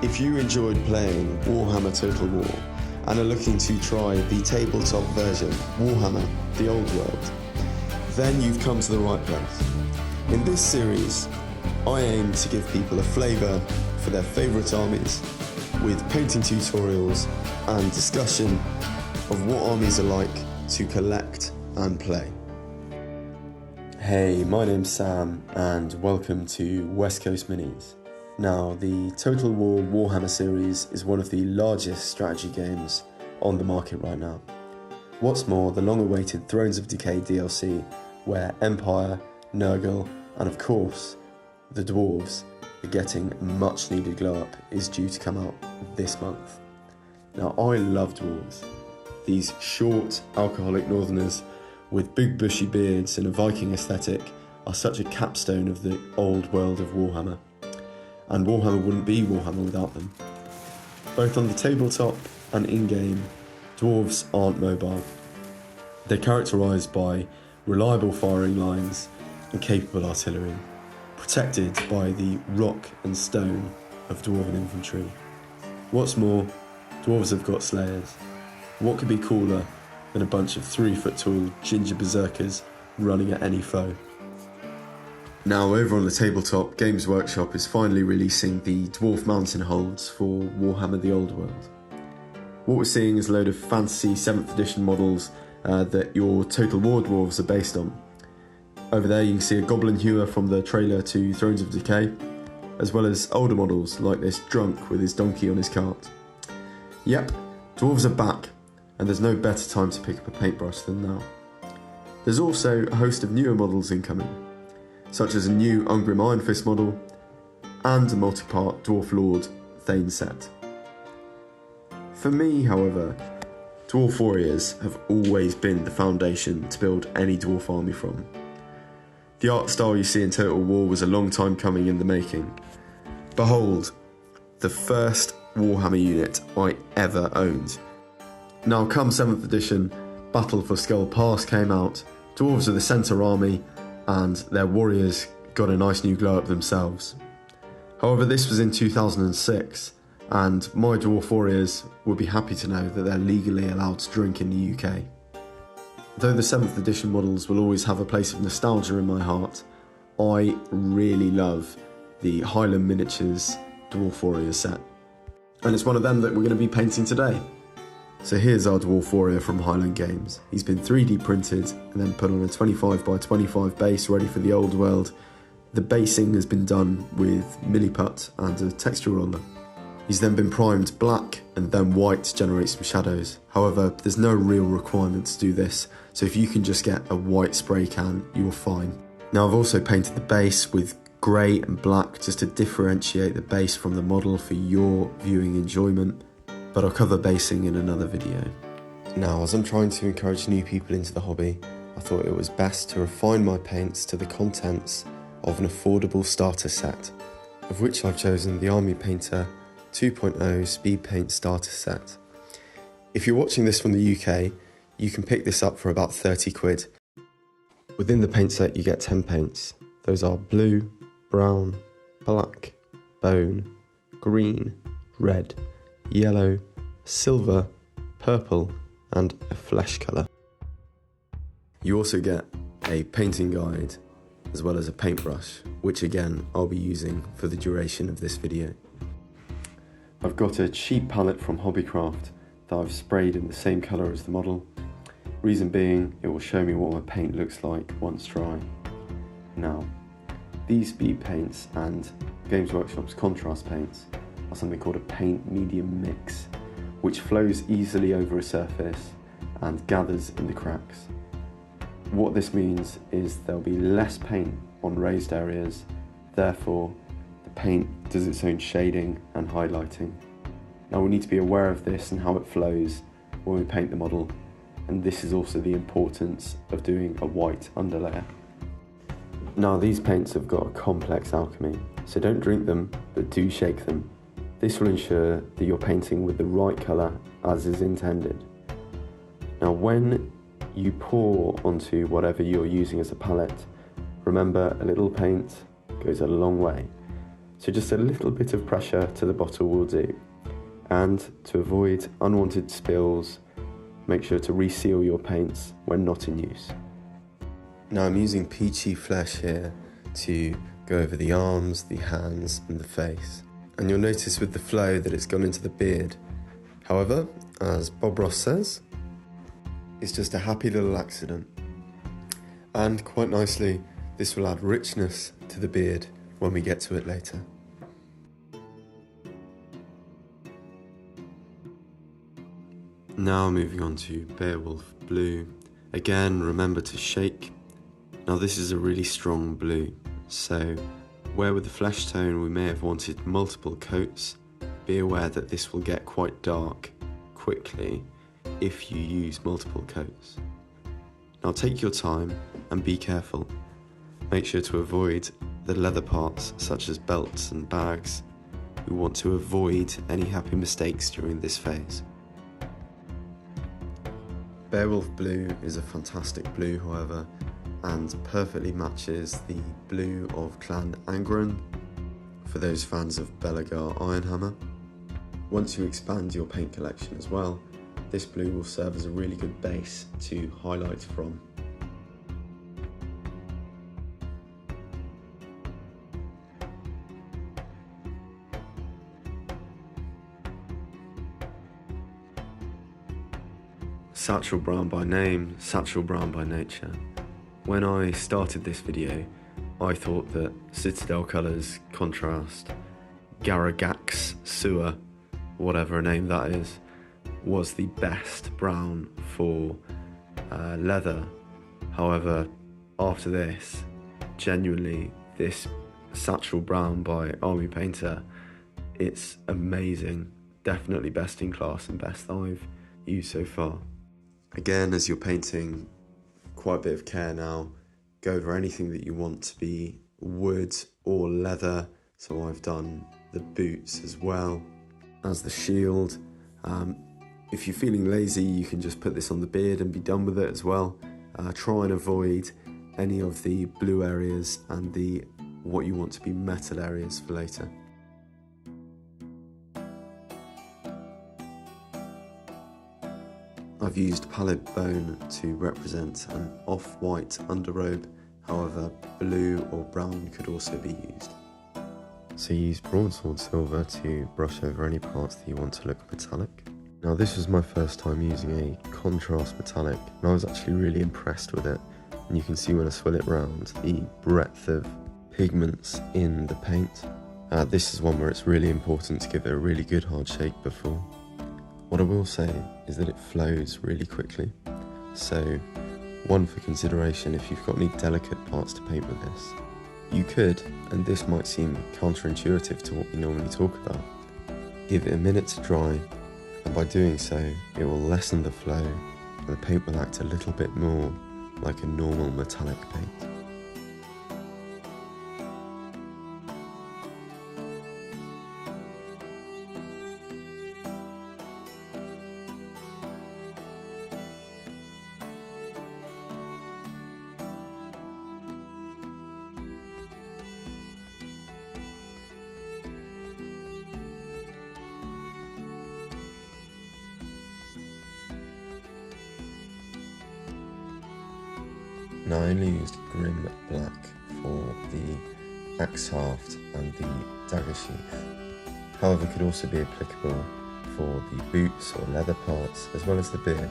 If you enjoyed playing Warhammer Total War and are looking to try the tabletop version, Warhammer the Old World, then you've come to the right place. In this series, I aim to give people a flavour for their favourite armies with painting tutorials and discussion of what armies are like to collect and play. Hey, my name's Sam and welcome to West Coast Minis. Now, the Total War Warhammer series is one of the largest strategy games on the market right now. What's more, the long-awaited Thrones of Decay DLC, where Empire, Nurgle, and of course, the Dwarves are getting a much-needed glow-up, is due to come out this month. Now, I love Dwarves. These short, alcoholic northerners with big bushy beards and a Viking aesthetic are such a capstone of the old world of Warhammer. And Warhammer wouldn't be Warhammer without them. Both on the tabletop and in-game, Dwarves aren't mobile. They're characterised by reliable firing lines and capable artillery, protected by the rock and stone of Dwarven infantry. What's more, Dwarves have got slayers. What could be cooler than a bunch of 3-foot-tall ginger berserkers running at any foe? Now, over on the tabletop, Games Workshop is finally releasing the Dwarf Mountain holds for Warhammer the Old World. What we're seeing is a load of fantasy 7th edition models that your Total War Dwarves are based on. Over there you can see a Goblin Hewer from the trailer to Thrones of Decay, as well as older models like this drunk with his donkey on his cart. Yep, Dwarves are back, and there's no better time to pick up a paintbrush than now. There's also a host of newer models incoming, such as a new Ungrim Iron Fist model and a multi-part Dwarf Lord Thane set. For me, however, Dwarf Warriors have always been the foundation to build any Dwarf army from. The art style you see in Total War was a long time coming in the making. Behold, the first Warhammer unit I ever owned. Now, come 7th edition, Battle for Skull Pass came out, Dwarves are the centre army, and their warriors got a nice new glow up themselves. However, this was in 2006, and my Dwarf Warriors would be happy to know that they're legally allowed to drink in the UK. Though the 7th edition models will always have a place of nostalgia in my heart, I really love the Highland Miniatures Dwarf Warrior set. And it's one of them that we're going to be painting today. So here's our Dwarf Warrior from Highland Games. He's been 3D printed and then put on a 25x25 base ready for the old world. The basing has been done with milliput and a texture roller. He's then been primed black and then white to generate some shadows. However, there's no real requirement to do this, so if you can just get a white spray can, you're fine. Now, I've also painted the base with grey and black just to differentiate the base from the model for your viewing enjoyment, but I'll cover basing in another video. Now, as I'm trying to encourage new people into the hobby, I thought it was best to refine my paints to the contents of an affordable starter set, of which I've chosen the Army Painter 2.0 Speedpaint starter set. If you're watching this from the UK, you can pick this up for about 30 quid. Within the paint set you get 10 paints. Those are blue, brown, black, bone, green, red, yellow, silver, purple, and a flesh colour. You also get a painting guide as well as a paintbrush, which again I'll be using for the duration of this video. I've got a cheap palette from Hobbycraft that I've sprayed in the same colour as the model. Reason being, it will show me what my paint looks like once dry. Now, these speed paints and Games Workshop's contrast paints are something called a paint medium mix, which flows easily over a surface and gathers in the cracks. What this means is there'll be less paint on raised areas, therefore the paint does its own shading and highlighting. Now, we need to be aware of this and how it flows when we paint the model, and this is also the importance of doing a white underlayer. Now, these paints have got a complex alchemy, so don't drink them, but do shake them. This will ensure that you're painting with the right colour as is intended. Now, when you pour onto whatever you're using as a palette, remember a little paint goes a long way. so just a little bit of pressure to the bottle will do. And to avoid unwanted spills, make sure to reseal your paints when not in use. Now I'm using peachy flesh here to go over the arms, the hands and the face. And you'll notice with the flow that it's gone into the beard. However, as Bob Ross says, it's just a happy little accident. And quite nicely, this will add richness to the beard when we get to it later. Now moving on to Beowulf Blue. Again, remember to shake. Now this is a really strong blue, so where with the flesh tone we may have wanted multiple coats, be aware that this will get quite dark quickly if you use multiple coats. Now take your time and be careful. Make sure to avoid the leather parts such as belts and bags. We want to avoid any happy mistakes during this phase. Beowulf Blue is a fantastic blue, however, and perfectly matches the blue of Clan Angren for those fans of Belagar Ironhammer. Once you expand your paint collection as well, this blue will serve as a really good base to highlight from. Satchel Brown by name, Satchel Brown by nature. When I started this video, I thought that Citadel Colours Contrast Garagax Sewer, whatever a name that is, was the best brown for leather. However, after this, genuinely, this Satchel Brown by Army Painter, it's amazing. Definitely best in class and best that I've used so far. Again, as you're painting, quite a bit of care now. Go over anything that you want to be wood or leather. So I've done the boots as well as the shield. If you're feeling lazy, you can just put this on the beard and be done with it as well. Try and avoid any of the blue areas and the what you want to be metal areas for later. I've used pallid bone to represent an off-white underrobe, however blue or brown could also be used. So use broadsword silver to brush over any parts that you want to look metallic. Now this was my first time using a contrast metallic and I was actually really impressed with it, and you can see when I swirl it round the breadth of pigments in the paint. This is one where it's really important to give it a really good hard shake before. What I will say is that it flows really quickly, so one for consideration if you've got any delicate parts to paint with this. You could, and this might seem counterintuitive to what we normally talk about, give it a minute to dry, and by doing so it will lessen the flow and the paint will act a little bit more like a normal metallic paint. Now I only used Grim Black for the axe haft and the dagger sheath. However, it could also be applicable for the boots or leather parts as well as the beard.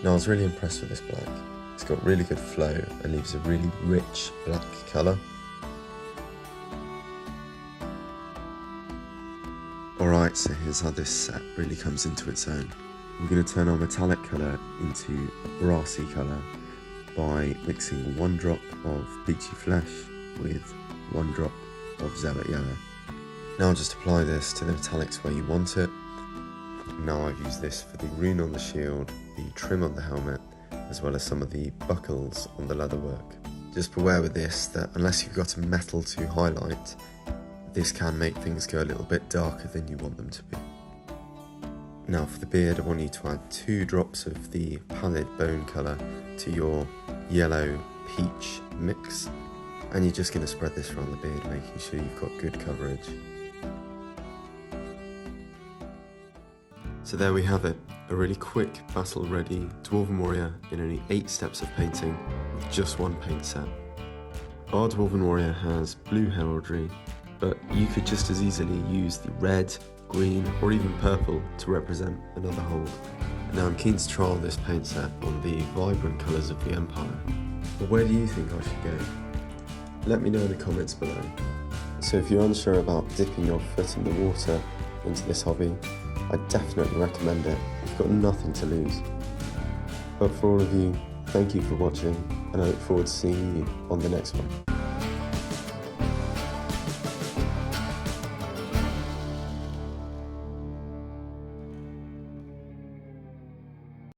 Now I was really impressed with this black. It's got really good flow and leaves a really rich black colour. Alright, so here's how this set really comes into its own. We're going to turn our metallic colour into a brassy colour by mixing 1 drop of peachy flesh with 1 drop of zealot yellow. Now just apply this to the metallics where you want it. Now I've used this for the rune on the shield, the trim on the helmet, as well as some of the buckles on the leatherwork. Just beware with this that unless you've got a metal to highlight, this can make things go a little bit darker than you want them to be. Now for the beard, I want you to add 2 drops of the pallid bone colour to your yellow peach mix. And you're just going to spread this around the beard, making sure you've got good coverage. So there we have it, a really quick battle-ready Dwarven warrior in only 8 steps of painting with just one paint set. Our Dwarven warrior has blue heraldry, but you could just as easily use the red, green or even purple to represent another hold. Now I'm keen to trial this paint set on the vibrant colours of the Empire. But where do you think I should go? Let me know in the comments below. So if you're unsure about dipping your foot in the water into this hobby, I definitely recommend it. You've got nothing to lose. But for all of you, thank you for watching, and I look forward to seeing you on the next one.